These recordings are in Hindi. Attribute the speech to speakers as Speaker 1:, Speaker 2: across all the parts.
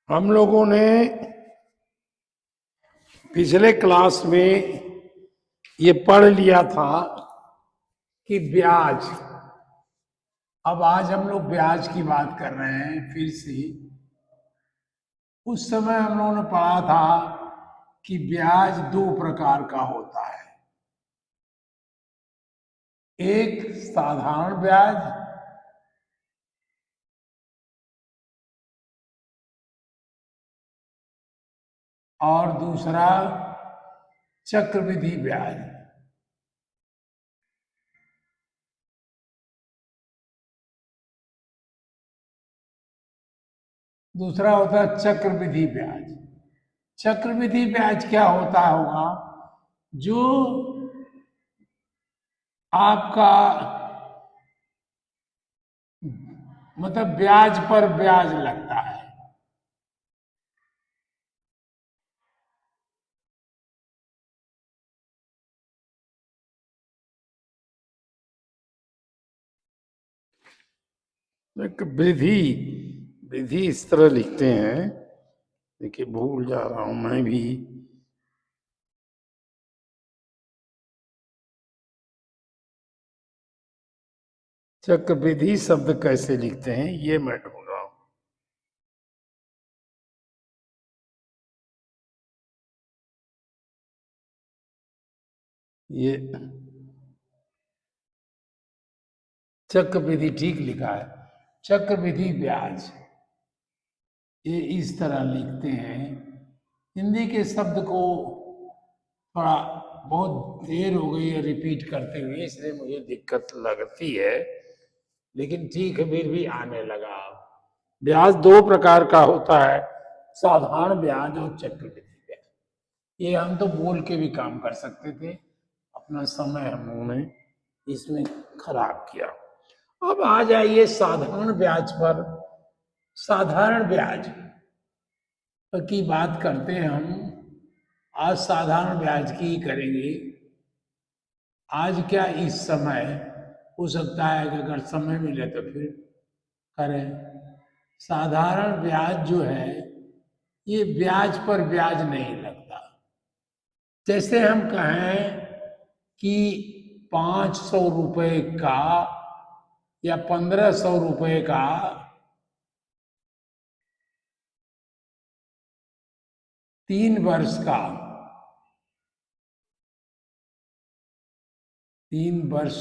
Speaker 1: हम लोगों ने पिछले क्लास में ये पढ़ लिया था कि ब्याज। अब आज हम लोग ब्याज की बात कर रहे हैं फिर से। उस समय हम लोगों ने पढ़ा था कि ब्याज दो प्रकार का होता है। एक साधारण ब्याज और दूसरा चक्रवृद्धि ब्याज। दूसरा होता है चक्रवृद्धि ब्याज। चक्रवृद्धि ब्याज क्या होता होगा? जो आपका मतलब ब्याज पर ब्याज लगता है। एक विधि विधि इस तरह लिखते हैं, देखिए भूल जा रहा हूं मैं भी। चक्रवृद्धि शब्द कैसे लिखते हैं ये मैं ढूंढ रहा हूं। ये चक्रवृद्धि ठीक लिखा है, चक्रवृद्धि ब्याज। ये इस तरह लिखते हैं। हिंदी के शब्द को थोड़ा बहुत देर हो गई है रिपीट करते हुए, इसलिए मुझे दिक्कत लगती है, लेकिन ठीक है फिर भी आने लगा। ब्याज दो प्रकार का होता है, साधारण ब्याज और चक्रवृद्धि ब्याज। ये हम तो बोल के भी काम कर सकते थे, अपना समय हम लोगों ने इसमें खराब किया। अब आ जाइए साधारण ब्याज पर। साधारण ब्याज की बात करते हैं हम। आज साधारण ब्याज की ही करेंगे। आज क्या इस समय हो सकता है कि अगर समय मिले तो फिर करें। साधारण ब्याज जो है ये ब्याज पर ब्याज नहीं लगता। जैसे हम कहें कि 500 रुपए का या 1500 रुपए का 3 वर्ष का 3 वर्ष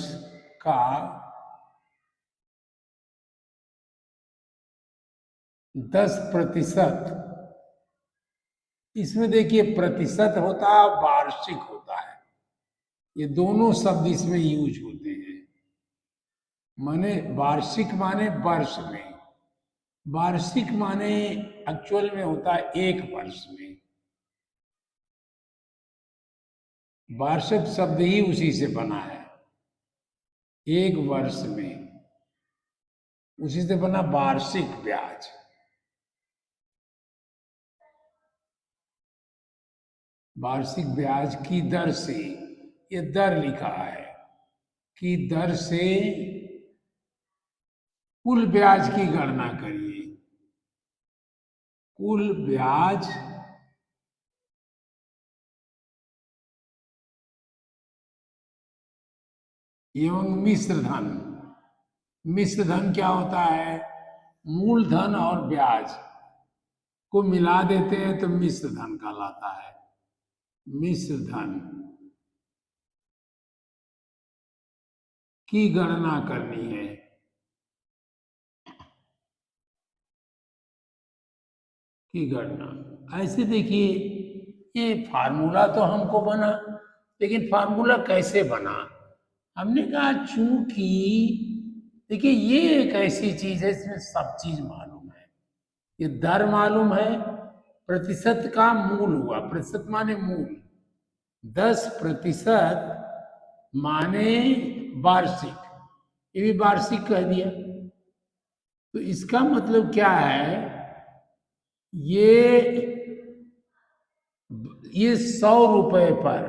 Speaker 1: का 10%। इसमें देखिए प्रतिशत होता है, वार्षिक होता है। ये दोनों शब्द इसमें यूज होते हैं। माने वार्षिक माने वर्ष में, वार्षिक माने एक्चुअल में होता है 1 वर्ष में। वार्षिक शब्द ही उसी से बना है, 1 वर्ष में, उसी से बना वार्षिक ब्याज। वार्षिक ब्याज की दर से, ये दर लिखा है, की दर से कुल ब्याज की गणना करिए। कुल ब्याज एवं मिश्र धन। मिश्र धन क्या होता है? मूलधन और ब्याज को मिला देते हैं तो मिश्र धन कहलाता है। मिश्र धन की गणना करनी है। की गणना ऐसे देखिए, ये फार्मूला तो हमको बना, लेकिन फार्मूला कैसे बना? हमने कहा चूंकि देखिए ये एक ऐसी चीज है इसमें सब चीज मालूम है। ये दर मालूम है, प्रतिशत का मूल हुआ, प्रतिशत माने मूल, 10% माने वार्षिक, ये भी वार्षिक कह दिया। तो इसका मतलब क्या है? ये 100 रुपए पर,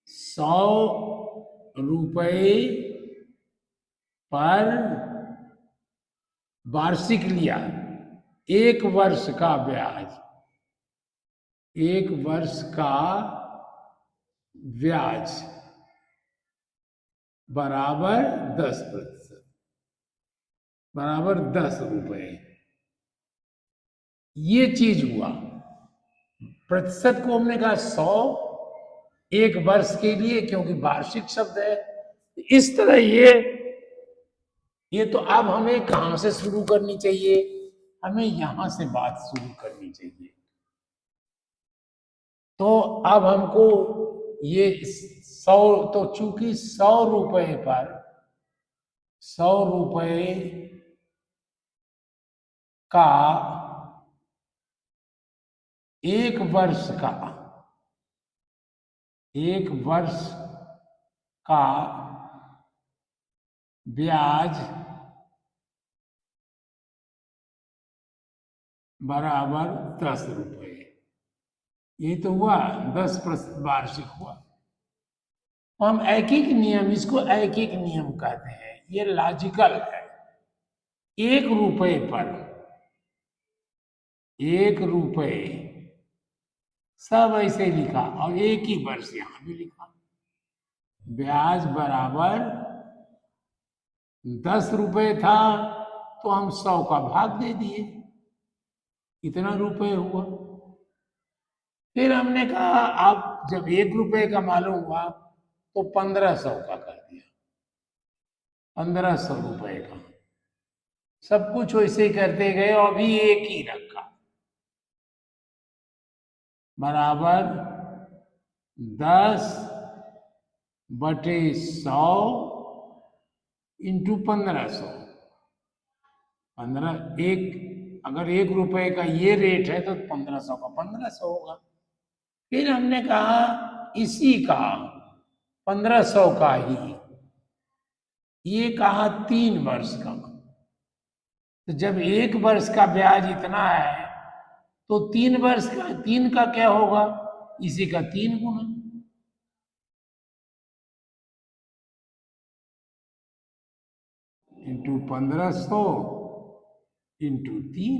Speaker 1: 100 रुपए पर वार्षिक लिया, एक वर्ष का ब्याज, एक वर्ष का ब्याज बराबर 10%, बराबर 10 रुपए। ये चीज हुआ। प्रतिशत को हमने कहा 100 एक वर्ष के लिए, क्योंकि वार्षिक शब्द है। इस तरह ये तो अब हमें कहां से शुरू करनी चाहिए? हमें यहां से बात शुरू करनी चाहिए। तो अब हमको ये 100, तो चूंकि 100 रुपए पर 100 रुपए का एक वर्ष का, एक वर्ष का ब्याज बराबर 10 रुपए। ये तो हुआ 10% वार्षिक हुआ। हम एक एक नियम, इसको एक एक नियम कहते हैं, ये लॉजिकल है। 1 रुपए पर 1 रुपए, सब ऐसे लिखा और एक ही वर्ष यहां भी लिखा। ब्याज बराबर 10 रुपए था, तो हम 100 का भाग दे दिए, इतना रुपए हुआ। फिर हमने कहा अब जब 1 रुपए का मालूम हुआ तो 1500 का कर दिया, 1500 रुपए का। सब कुछ वैसे ही करते गए और अभी एक ही रखा, बराबर 10/100 इंटू 1500। अगर 1 रुपए का ये रेट है तो 1500 का 1500 होगा। फिर हमने कहा इसी का 1500 का ही, ये कहा 3 वर्ष का। तो जब 1 वर्ष का ब्याज इतना है तो 3 वर्ष का, 3 का क्या होगा? इसी का 3 गुना। Into 1500 into 3।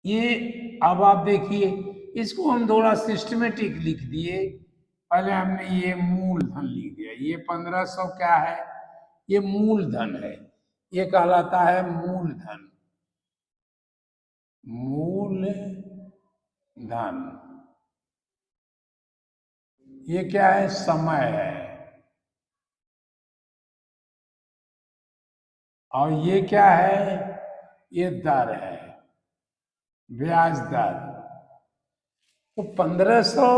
Speaker 1: ये अब आप देखिए, इसको हम थोड़ा सिस्टमेटिक लिख दिए। पहले हमने ये मूलधन लिख दिया, ये 1500 क्या है? ये मूलधन है, ये कहलाता है मूलधन। मूलधन ये क्या है? समय है। और ये क्या है? ये दर है, ब्याज दर। तो 1500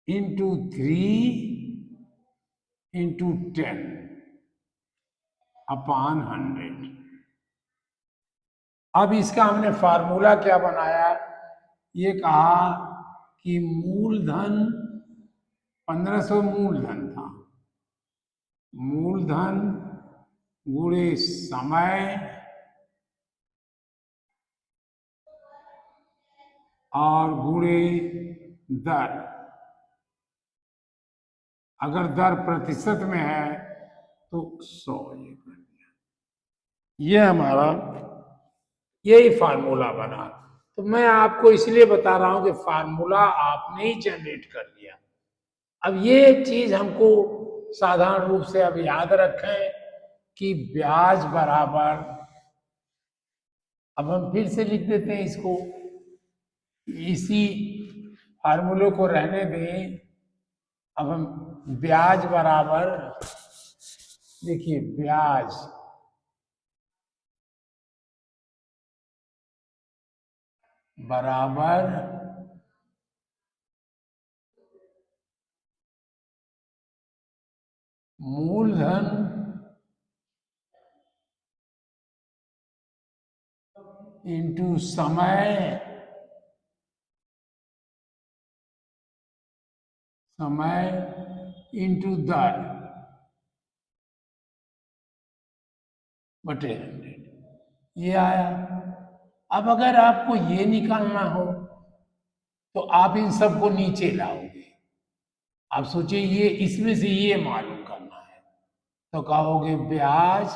Speaker 1: इंटू 3/10/100। अब इसका हमने फार्मूला क्या बनाया? ये कहा कि मूलधन 1500 मूलधन था, मूलधन गुणे समय और गुणे दर। अगर दर प्रतिशत में है तो 100 ये कर दिया। ये हमारा यही फार्मूला बना। तो मैं आपको इसलिए बता रहा हूं कि फार्मूला आपने ही जनरेट कर दिया। अब ये चीज हमको साधारण रूप से अब याद रखें कि ब्याज बराबर, अब हम फिर से लिख देते हैं इसको, इसी फार्मूले को रहने दें। अब हम ब्याज बराबर, देखिए ब्याज बराबर मूलधन इंटू समय, समय इंटू दर बटे 100, ये आया। अब अगर आपको ये निकालना हो तो आप इन सबको नीचे लाओगे। आप सोचिए ये इसमें से ये मालूम करना है, तो कहोगे ब्याज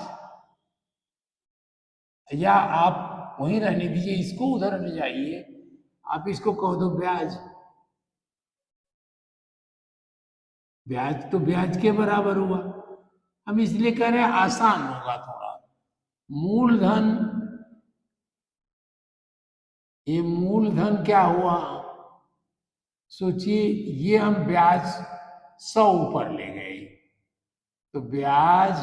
Speaker 1: या आप वहीं रहने दीजिए, इसको उधर ले जाइए, आप इसको कह दो ब्याज। ब्याज तो ब्याज के बराबर हुआ। हम इसलिए कह रहे हैं आसान होगा थोड़ा। मूलधन, ये मूलधन क्या हुआ, सोचिए, ये हम ब्याज 100 ऊपर ले गए, तो ब्याज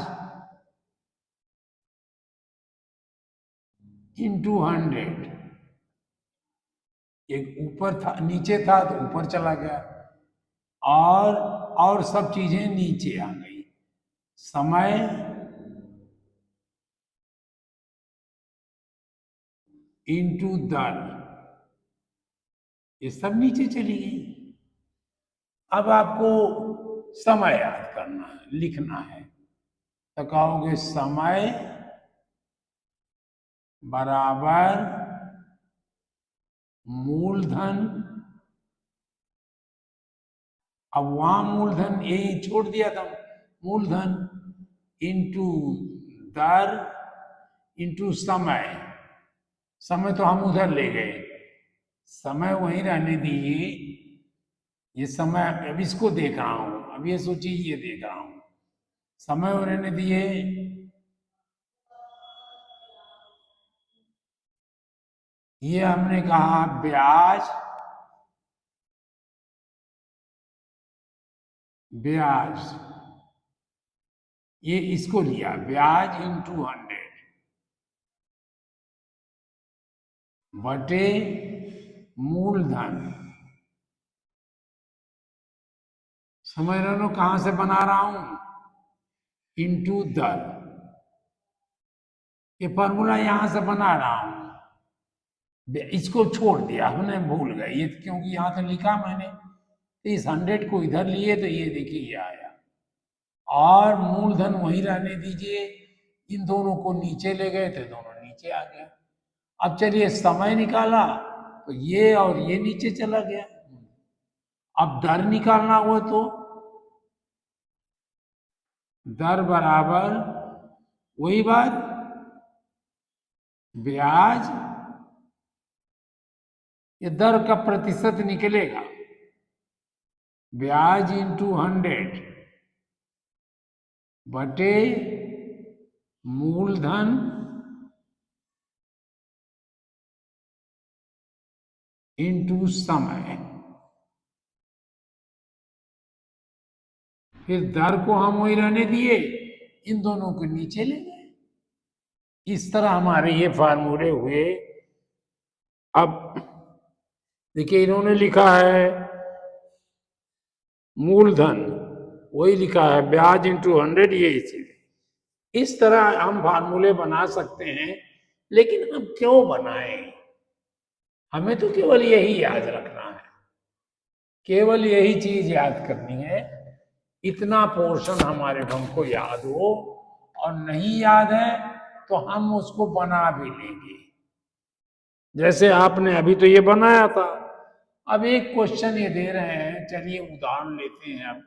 Speaker 1: इंटू 100, एक ऊपर था नीचे था तो ऊपर चला गया, और सब चीजें नीचे आ गई। समय इंटू दर, ये सब नीचे चली गई। अब आपको समय याद करना है, लिखना है, तो कहोगे समय बराबर मूलधन। अब वहां मूलधन यही छोड़ दिया था, मूलधन इंटू दर इंटू समय। समय तो हम उधर ले गए, समय वहीं रहने दीजिए। ये समय, अब इसको देख रहा हूं, अब ये सोचिए ये देख रहा हूं, समय वो रहने दिए। ये हमने कहा ब्याज, ब्याज, ये इसको लिया ब्याज इंटू 100 बटे मूलधन। समझ रहे हो कहां से बना रहा हूं, इंटू दर। ये फॉर्मूला यहां से बना रहा हूं, इसको छोड़ दिया हमने, भूल गए ये, क्योंकि यहां से लिखा मैंने, तो इस 100 को इधर लिए तो ये देखिए ये आया, और मूलधन वहीं रहने दीजिए। इन दोनों को नीचे ले गए थे, दोनों नीचे आ गया। अब चलिए समय निकाला, तो ये और ये नीचे चला गया। अब दर निकालना हुआ तो दर बराबर वही बात, ब्याज, ये दर का प्रतिशत निकलेगा, ब्याज इंटू 100 बटे मूलधन इंटू समय। फिर दर को हम वही रहने दिए, इन दोनों को नीचे ले गए। इस तरह हमारे ये फार्मूले हुए। अब देखिए इन्होंने लिखा है मूलधन, वही लिखा है ब्याज इंटू 100, ये इस तरह हम फार्मूले बना सकते हैं। लेकिन हम क्यों बनाएं, हमें तो केवल यही याद रखना है, केवल यही चीज याद करनी है, इतना पोर्शन हमारे हमको याद हो, और नहीं याद है तो हम उसको बना भी लेंगे। जैसे आपने अभी तो ये बनाया था, अब एक क्वेश्चन ये दे रहे हैं, चलिए उदाहरण लेते हैं। अब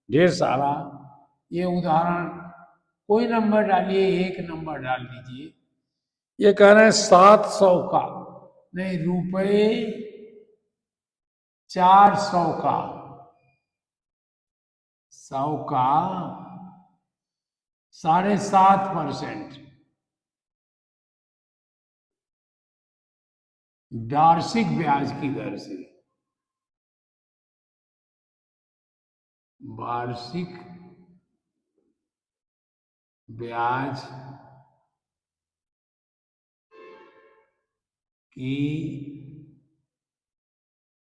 Speaker 1: ढेर सारा ये उदाहरण, कोई नंबर डालिए, एक नंबर डाल दीजिए। ये कह रहे हैं 700 का, नहीं, रुपए 400 का, 100 का 7.5% वार्षिक ब्याज की दर से, वार्षिक ब्याज की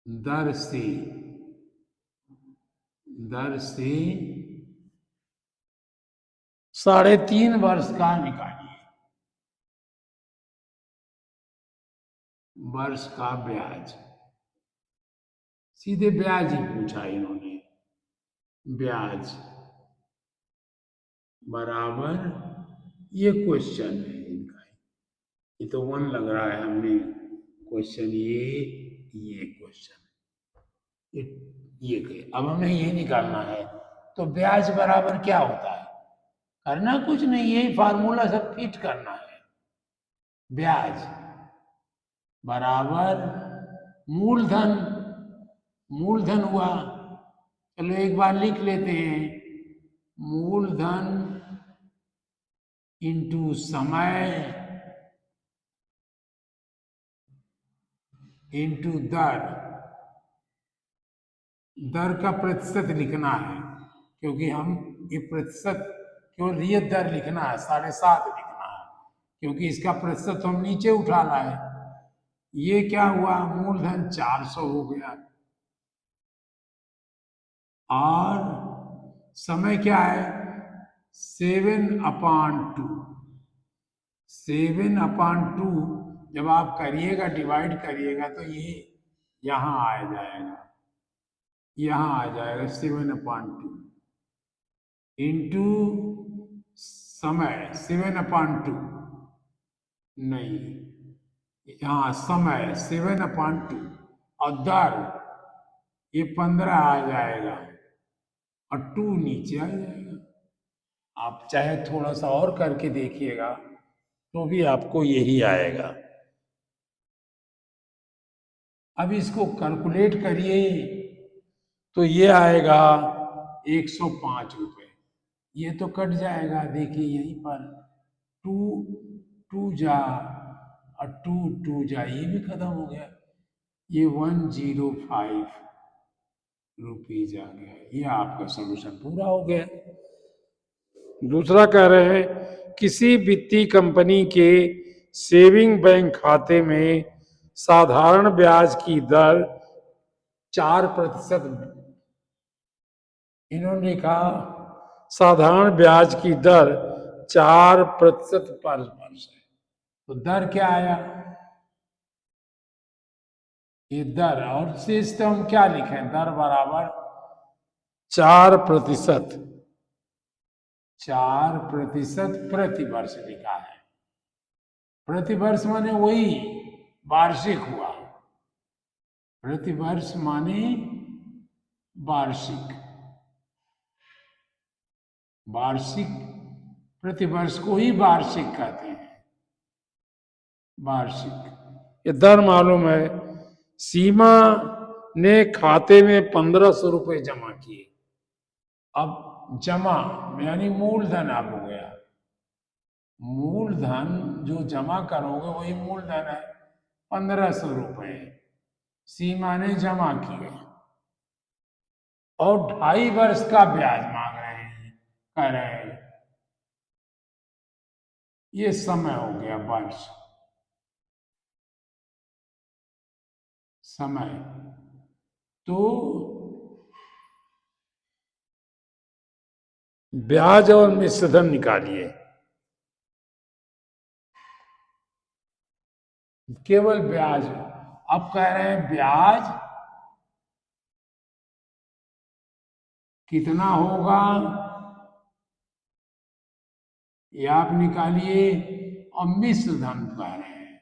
Speaker 1: दर से, दर से 3.5 वर्ष का निकालिए, वर्ष का ब्याज। सीधे ब्याज ही पूछा इन्होंने, ब्याज बराबर, ये क्वेश्चन है इनका, ये तो 1 लग रहा है हमने क्वेश्चन, ये क्वेश्चन, ये अब हमें ये निकालना है, तो ब्याज बराबर क्या होता है, करना कुछ नहीं, यही फार्मूला सब फिट करना है। ब्याज बराबर मूलधन, मूलधन हुआ। चलो एक बार लिख लेते हैं, मूलधन इंटू समय इंटू दर। दर का प्रतिशत लिखना है, क्योंकि हम ये प्रतिशत केवल रियल दर लिखना है, 7.5 लिखना है, क्योंकि इसका प्रतिशत तो हम नीचे उठा लाए। ये क्या हुआ, मूलधन 400 हो गया, और समय क्या है 7/2। 7/2 जब आप करिएगा, डिवाइड करिएगा, तो ये यहां आ जाएगा, यहां आ जाएगा 7/2 इंटू समय 7/2, नहीं, यहाँ समय 7/2 और दर ये 15 आ जाएगा और 2 नीचे आ जाएगा। आप चाहे थोड़ा सा और करके देखिएगा तो भी आपको यही आएगा। अब इसको कैलकुलेट करिए तो ये आएगा 105 रुपये। ये तो कट जाएगा, देखिए यहीं पर 2 2 जा और 2 2 जा, ये भी खत्म हो गया। ये 105 रुपीज आ गया। ये आपका सोल्यूशन पूरा हो गया। दूसरा कह रहे हैं किसी वित्तीय कंपनी के सेविंग बैंक खाते में साधारण ब्याज की दर 4%। इन्होंने कहा साधारण ब्याज की दर 4% पर वर्ष है। तो दर क्या आया, ये दर, और शेष तो हम क्या लिखें, दर बराबर 4%। 4% प्रति वर्ष लिखा है। प्रति वर्ष माने वही वार्षिक हुआ, प्रति वर्ष माने वार्षिक, वार्षिक प्रति वर्ष को ही वार्षिक कहते हैं, वार्षिक। ये दर मालूम है। सीमा ने खाते में 1500 रुपये जमा किए। अब जमा यानी मूलधन अब हो गया, मूलधन जो जमा करोगे वही मूलधन है, 1500 रुपये सीमा ने जमा किए, और 2.5 वर्ष का ब्याज मांग रहे हैं, कह रहे हैं। ये समय हो गया वर्ष, समय। तो ब्याज और मिश्रधन निकालिए। केवल ब्याज, अब कह रहे हैं ब्याज कितना होगा, ये आप निकालिए। और मिश्रधन कह रहे हैं,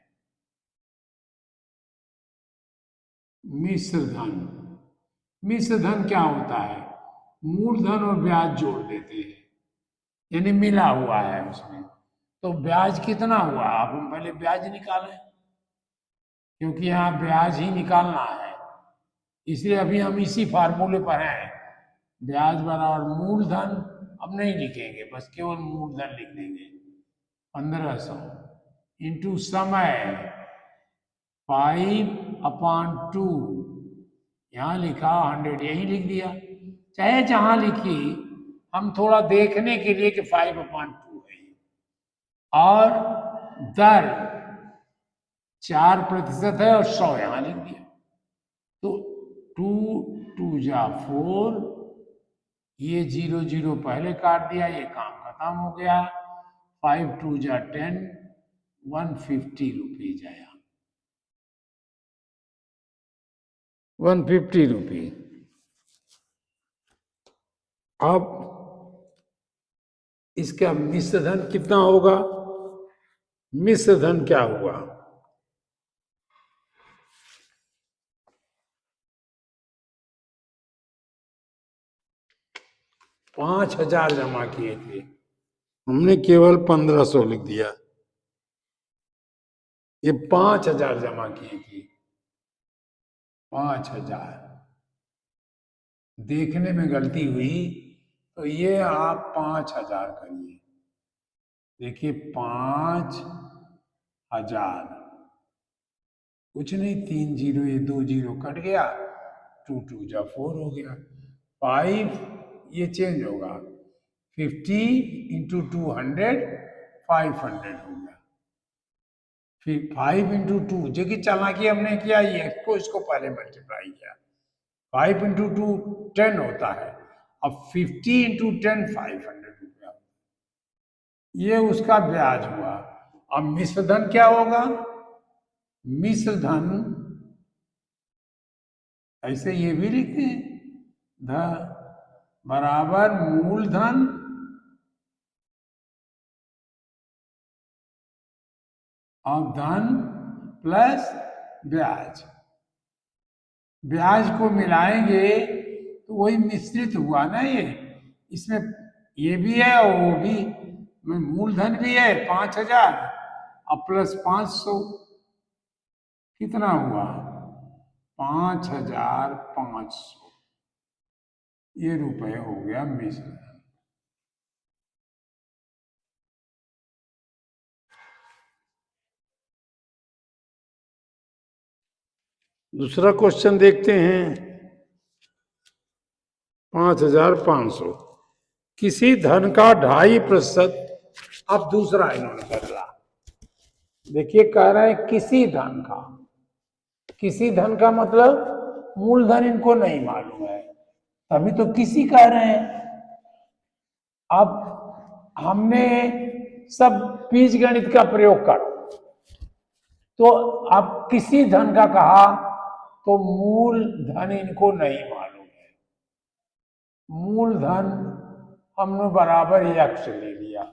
Speaker 1: मिश्रधन। मिश्रधन क्या होता है, मूलधन और ब्याज जोड़ देते हैं, यानी मिला हुआ है उसमें। तो ब्याज कितना हुआ, अब हम पहले ब्याज निकालें, क्योंकि यहाँ ब्याज ही निकालना है, इसलिए अभी हम इसी फार्मूले पर हैं। ब्याज बराबर मूलधन, अब नहीं लिखेंगे, बस केवल मूलधन लिख देंगे, 1500 इंटू समय 5/2, यहाँ लिखा 100, यही लिख दिया, चाहे जहां लिखी। हम थोड़ा देखने के लिए कि 5/2 है, और दर 4% है और 100 यहां लिख दिया। तो 2 2 जा 4, ये 0 0 पहले काट दिया, ये काम खत्म हो गया। 5 2 जा 10, 150 रुपीज आया, 150 रुपीज। अब इसका मिश्रधन कितना होगा, मिश्रधन क्या हुआ, 5000 जमा किए थे, हमने केवल 1500 लिख दिया। ये 5,000 जमा किए थे, 5,000। देखने में गलती हुई तो ये आप 5,000 करिए। देखिए 5,000, कुछ नहीं, 3 जीरो, ये 2 जीरो कट गया, 2 2 जा 4 हो गया। 5 ये चेंज होगा, 50 इंटू 200, 500 हो गया। फिर 5 इंटू 2, जो कि चालाकी हमने किया, ये को इसको पहले मल्टीप्लाई किया। 5 इंटू 2 10 होता है। अब 50 इंटू 10 500 रुपया, ये उसका ब्याज हुआ। अब मिश्र धन क्या होगा? मिश्र धन ऐसे ये भी लिखते हैं, ध बराबर मूलधन और धन प्लस ब्याज। ब्याज को मिलाएंगे तो वही मिश्रित हुआ ना ये। इसमें ये भी है और वो भी, मूलधन भी है 5,000 और प्लस 500, कितना हुआ? 5,500 ये रुपए हो गया मिश्र धन। दूसरा क्वेश्चन देखते हैं। 5,500, किसी धन का 2.5%। अब दूसरा इन्होंने बदला। देखिए कह रहे हैं किसी धन का। किसी धन का मतलब मूलधन इनको नहीं मालूम है, तभी तो किसी कह रहे हैं। अब हमने सब बीजगणित का प्रयोग कर, तो अब किसी धन का कहा तो मूल धन इनको नहीं मालूम है। मूलधन हमने बराबर यक्ष ले लिया,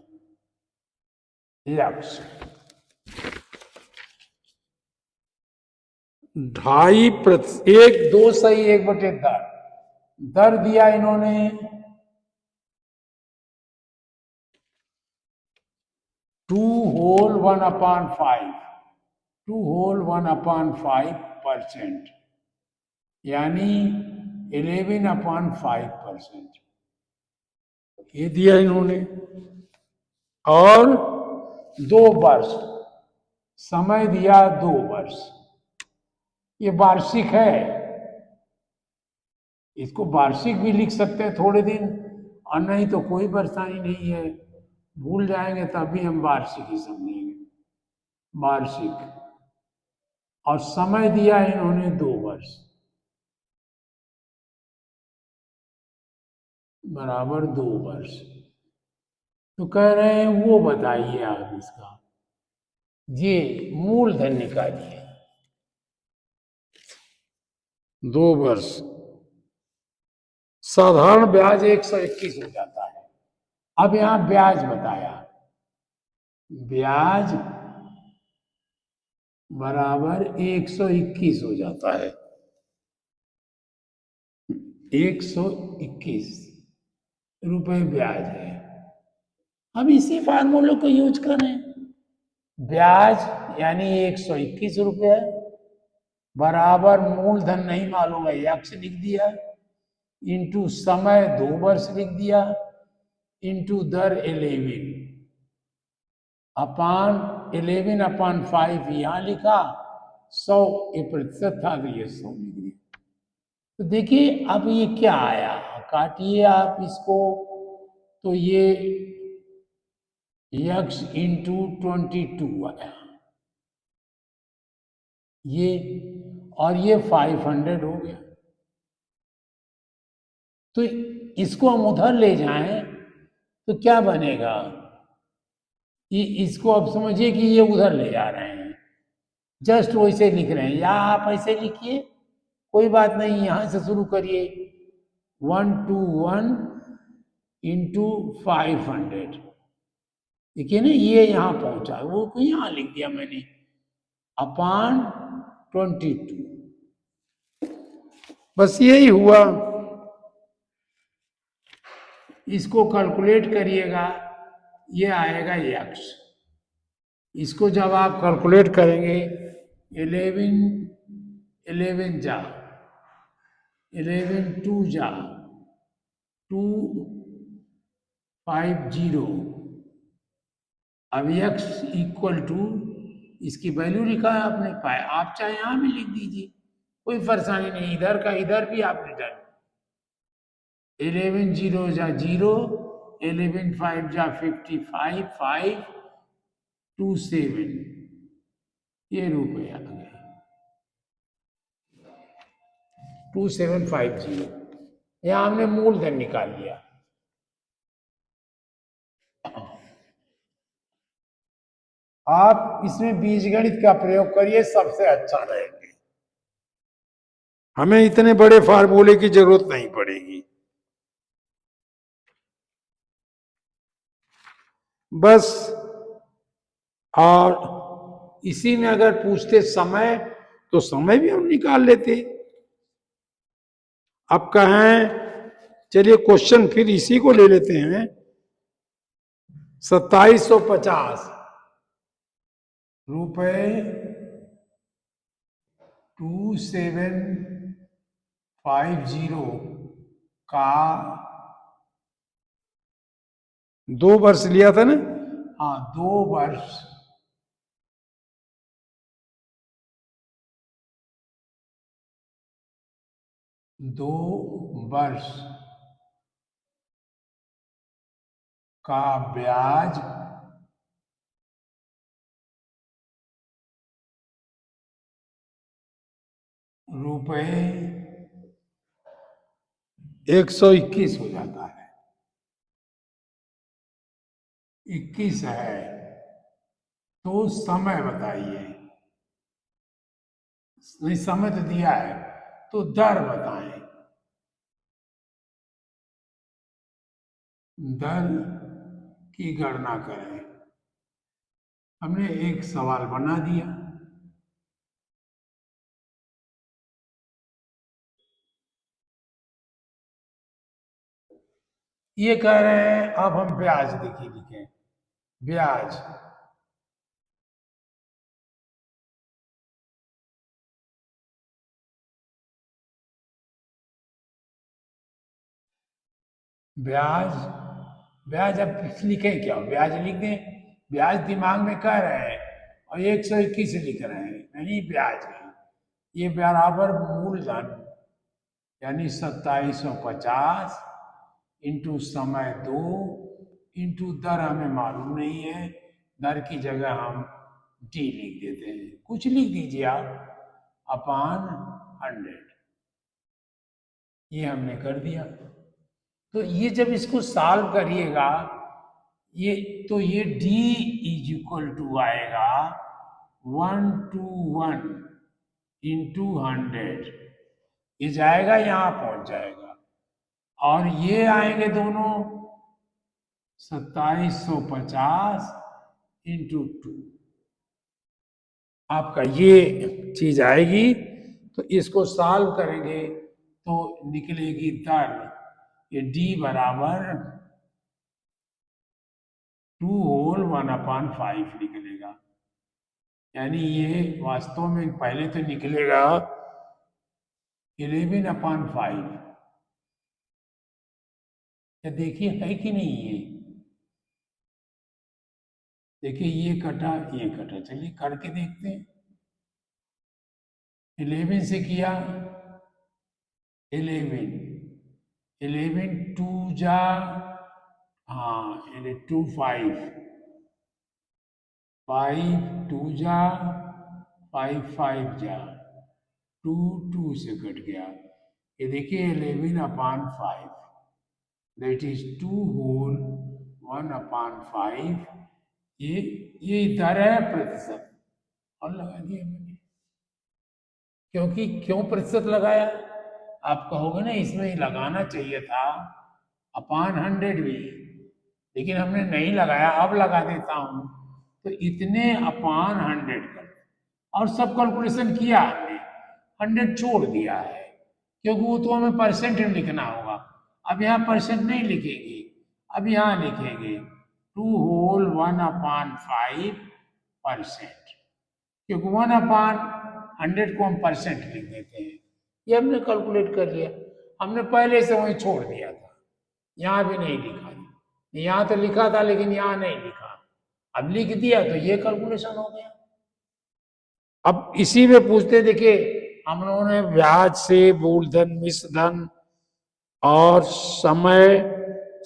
Speaker 1: यक्ष 2.5%, 1 2 सही 1/10। दर दिया इन्होंने 2 होल 1/5, 2 होल 1/5%, यानी 11/5% ये दिया इन्होंने। और 2 वर्ष समय दिया, 2 वर्ष। ये वार्षिक है, इसको वार्षिक भी लिख सकते हैं थोड़े दिन, और नहीं तो कोई परेशानी नहीं है, भूल जाएंगे तभी हम वार्षिक ही समझेंगे, वार्षिक। और समय दिया इन्होंने 2 वर्ष, बराबर 2 वर्ष। तो कह रहे हैं वो बताइए आप इसका, ये मूलधन निकालिए। 2 वर्ष, साधारण ब्याज 121 हो जाता है। अब यहां ब्याज बताया, ब्याज बराबर 121 हो जाता है, 121 रुपए ब्याज है। अब इसी फार्मूले को यूज करें, ब्याज यानी 121 रुपये बराबर मूलधन नहीं मालूम है, यक्ष लिख दिया, इंटू समय 2 वर्ष लिख दिया, इंटू दर 11 अपान 11/5 यहां लिखा, 100 ये प्रतिशत था तो ये 100 लिख दिया। तो देखिए अब ये क्या आया, काटिए आप इसको, तो ये यक्ष इंटू 22 आया ये, और ये 500 हो गया। तो इसको हम उधर ले जाएं तो क्या बनेगा? ये इसको अब समझिए कि ये उधर ले जा रहे हैं, जस्ट वैसे लिख रहे हैं, या आप ऐसे लिखिए, कोई बात नहीं, यहां से शुरू करिए। 121 इंटू 500, देखिए ना ये यहां पहुंचा, वो यहां लिख दिया मैंने, अपान 22, बस यही हुआ। इसको कैलकुलेट करिएगा, ये आएगा यक्ष, इसको जब आप कैलकुलेट करेंगे 11 11 जा 11 2 जा 250। अब x इक्वल टू इसकी वैल्यू लिखा है आपने पाया, आप चाहे यहां भी लिख दीजिए, कोई परेशानी नहीं, इधर का इधर भी आप रिटर्न 11 जीरो जा जीरो 11 5 जा 55 5 2 7 ये रुपये आ गए 2750। यहां हमने मूलधन निकाल लिया। आप इसमें बीजगणित का प्रयोग करिए, सबसे अच्छा रहेंगे, हमें इतने बड़े फार्मूले की जरूरत नहीं पड़ेगी। बस, और इसी में अगर पूछते समय तो समय भी हम निकाल लेते। अब कहें, चलिए क्वेश्चन फिर इसी को ले लेते हैं। 2750 रुपए 2750 का 2 वर्ष लिया था ना, हाँ 2 वर्ष 2 वर्ष का ब्याज रुपए 121 हो जाता है। 21 है तो समय बताइए, नहीं समय तो दिया है, तो दर बताएं, दर की गणना करें। हमने एक सवाल बना दिया। ये कह रहे हैं अब हम ब्याज देखिए लिखें, ब्याज ब्याज ब्याज अब लिखें क्या, ब्याज लिख दें, ब्याज दिमाग में कह रहे हैं और 121 लिख रहे हैं, नहीं ब्याज है ये, बराबर मूलधन यानी 2750 इंटू समय 2 इंटू दर हमें मालूम नहीं है, दर की जगह हम डी लिख देते हैं, कुछ लिख दीजिए आप अपान 100, ये हमने कर दिया। तो ये जब इसको सॉल्व करिएगा, ये तो ये d इज इक्वल टू आएगा 121 इंटू 100, ये जाएगा यहां पहुंच जाएगा, और ये आएंगे दोनों 2750 इंटू 2, आपका ये चीज आएगी। तो इसको सॉल्व करेंगे तो निकलेगी दर, ये d बराबर 2 होल 1/5 निकलेगा, यानी ये वास्तव में पहले तो निकलेगा 11/5। क्या देखिए है कि नहीं, ये देखिए ये कटा ये कटा, चलिए करके देखते हैं। 11 से किया 11 11 2 जा, हाँ 2 5 5 2 जा 5 5 जा 2 2 से कट गया, ये देखिए 11/5 दैट इज 2 होल 1/5, ये दर है प्रतिशत, और लगा दिया मैंने। क्योंकि क्यों प्रतिशत लगाया, आप कहोगे ना इसमें लगाना चाहिए था अपान 100 भी, लेकिन हमने नहीं लगाया, अब लगा देता हूं, तो इतने अपान 100 कर, और सब कैलकुलेशन किया हमने, 100 छोड़ दिया है क्योंकि वो तो हमें परसेंट में लिखना होगा। अब यहाँ परसेंट नहीं लिखेंगे, अब यहाँ लिखेंगे 2 होल 1/5 परसेंट, क्योंकि 1/100 को हम परसेंट लिख देते हैं। ये हमने कैलकुलेट कर लिया, हमने पहले से वहीं छोड़ दिया था, यहाँ भी नहीं लिखा था। यहाँ तो लिखा था लेकिन यहाँ नहीं लिखा, अब लिख दिया तो ये कैलकुलेशन हो गया। अब इसी में पूछते, देखिए हम लोगों ने ब्याज से मूलधन, मिश्र धन और समय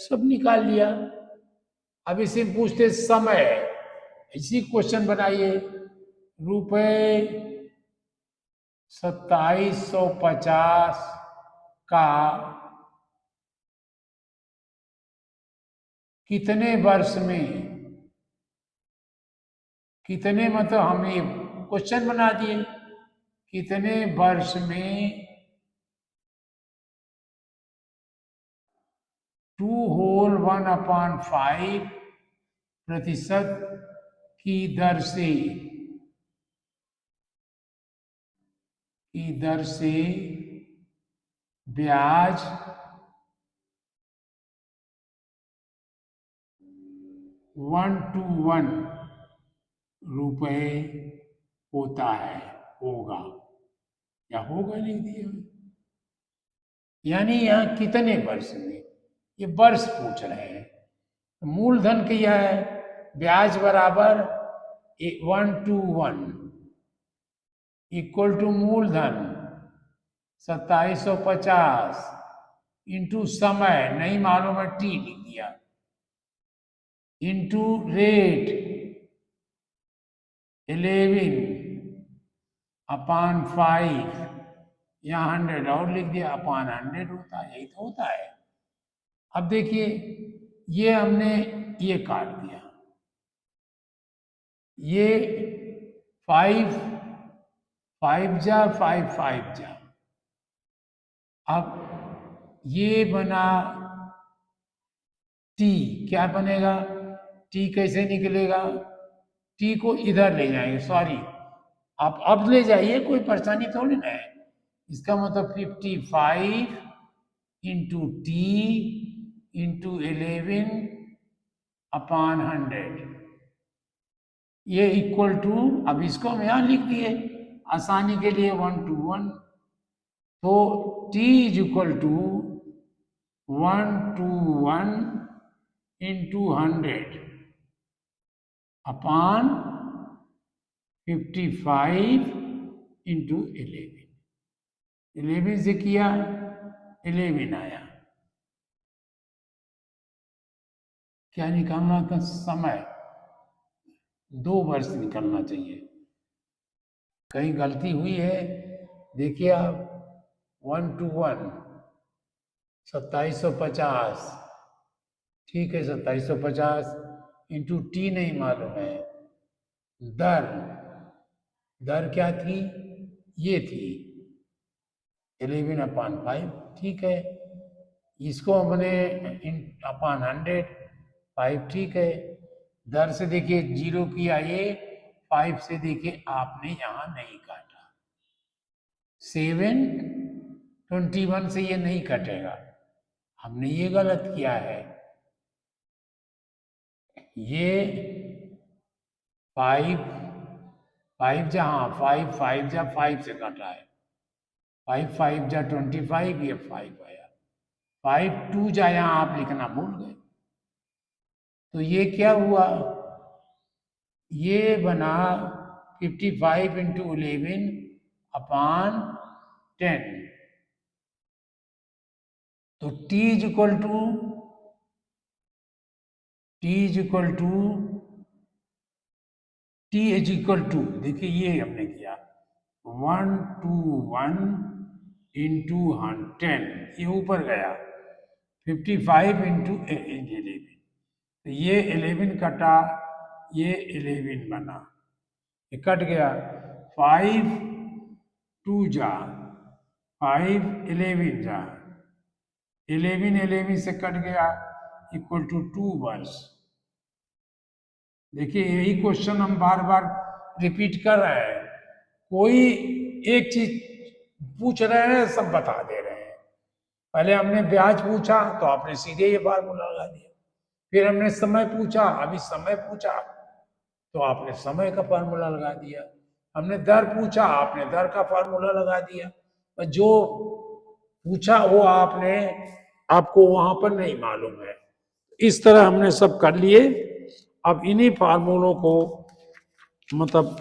Speaker 1: सब निकाल लिया। अब इसी में पूछते समय, इसी क्वेश्चन बनाइए, रुपए 2750 का कितने वर्ष में, कितने मतलब हमने क्वेश्चन बना दिए, कितने वर्ष में 2/1/5% की दर से ब्याज 1:1 रुपए होता है, होगा या होगा नहीं दिया, यानी यहाँ कितने वर्ष में, ये वर्ष पूछ रहे हैं। मूलधन क्या है, ब्याज बराबर 1:1 इक्वल टू मूलधन 2750 इंटू समय नहीं मालूम है, टी लिख दिया, इंटू रेट 11/5, यहाँ 100 और लिख दिया, अपॉन 100 होता है, यही तो होता है। अब देखिए ये हमने ये काट दिया, ये 5 5 जा 5 5 जा, अब ये बना टी, क्या बनेगा, टी कैसे निकलेगा, टी को इधर ले जाएंगे, सॉरी आप अब ले जाइए, कोई परेशानी थोड़ी ना है। इसका मतलब 55 इंटू टी इंटू 11/100, ये इक्वल टू, अब इसको हम यहां लिख दिए आसानी के लिए 1:1, तो T is equal to 1:1 into 100 upon 55 into 11 से किया 11 आया। क्या निकालना था, समय, 2 वर्ष निकलना चाहिए, कहीं गलती हुई है, देखिए आप 1:1 2750, ठीक है 2750 इंटू टी नहीं मालूम है, दर, दर क्या थी, ये थी 11/5, ठीक है, इसको हमने अपॉन 100, 5, ठीक है, दर से देखिए 0 किया ये, 5 से देखिए आपने यहां नहीं काटा, 7/21 से ये नहीं कटेगा, हमने ये गलत किया है, ये 5 5 जा, हाँ 5 5 जा 5 से कटा है, 5 5 जा 25, ये 5 आया, 5 2 जा यहां आप लिखना भूल गए, तो ये क्या हुआ, ये बना 55 इंटू 11 अपॉन 10, तो t इज इक्वल टू, देखिए ये हमने किया 1:1 इंटू 10, ये ऊपर गया 55 इंटू 11, तो ये 11 कटा, ये 11 बना, ये कट गया, 5 2 जा 5 11 जा, 11 से कट गया, इक्वल टू 2 वर्ष। देखिए यही क्वेश्चन हम बार बार रिपीट कर रहे हैं, कोई एक चीज पूछ रहे हैं सब बता दे रहे हैं, पहले हमने ब्याज पूछा तो आपने सीधे ये फार्मूला लगा दिया, फिर हमने समय पूछा, अभी समय पूछा तो आपने समय का फार्मूला लगा दिया। हमने दर पूछा, आपने दर का फार्मूला लगा दिया। और जो पूछा वो आपने, आपको वहां पर नहीं मालूम है। इस तरह हमने सब कर लिए। अब इन्हीं फार्मूलों को मतलब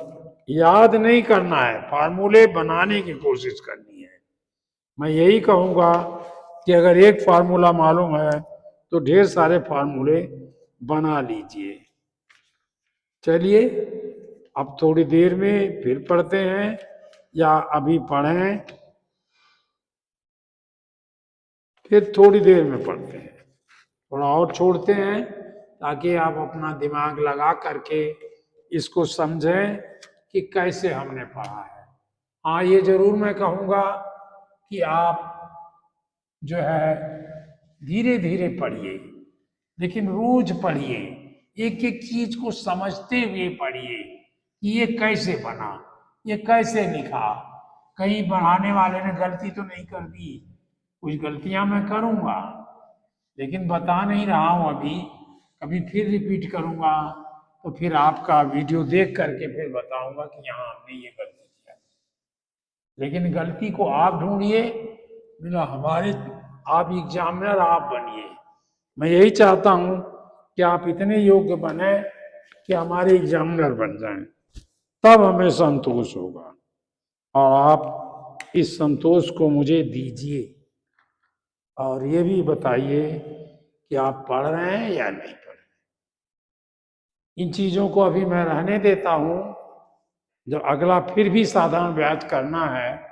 Speaker 1: याद नहीं करना है, फार्मूले बनाने की कोशिश करनी है। मैं यही कहूंगा कि अगर एक फार्मूला मालूम है तो ढेर सारे फार्मूले बना लीजिए। चलिए, अब थोड़ी देर में फिर पढ़ते हैं या अभी पढ़ें? फिर थोड़ी देर में पढ़ते हैं, थोड़ा और छोड़ते हैं ताकि आप अपना दिमाग लगा करके इसको समझें कि कैसे हमने पढ़ा है। हाँ, ये जरूर मैं कहूँगा कि आप जो है धीरे धीरे पढ़िए, लेकिन रोज पढ़िए। एक एक चीज को समझते हुए पढ़िए कि ये कैसे बना, ये कैसे लिखा। कहीं पढ़ाने वाले ने गलती तो नहीं कर दी? कुछ गलतियां मैं करूंगा, लेकिन बता नहीं रहा हूं अभी। कभी फिर रिपीट करूंगा तो फिर आपका वीडियो देख करके फिर बताऊंगा कि हाँ हमने ये गलती किया। लेकिन गलती को आप ढूंढिए, बिना हमारे, आप एग्जामिनर आप बनिए। मैं यही चाहता हूं कि आप इतने योग्य बने कि हमारे एग्जामिनर बन जाएं, तब हमें संतोष होगा। और आप इस संतोष को मुझे दीजिए और ये भी बताइए कि आप पढ़ रहे हैं या नहीं पढ़ रहे। इन चीजों को अभी मैं रहने देता हूं। जब अगला फिर भी साधारण व्याज करना है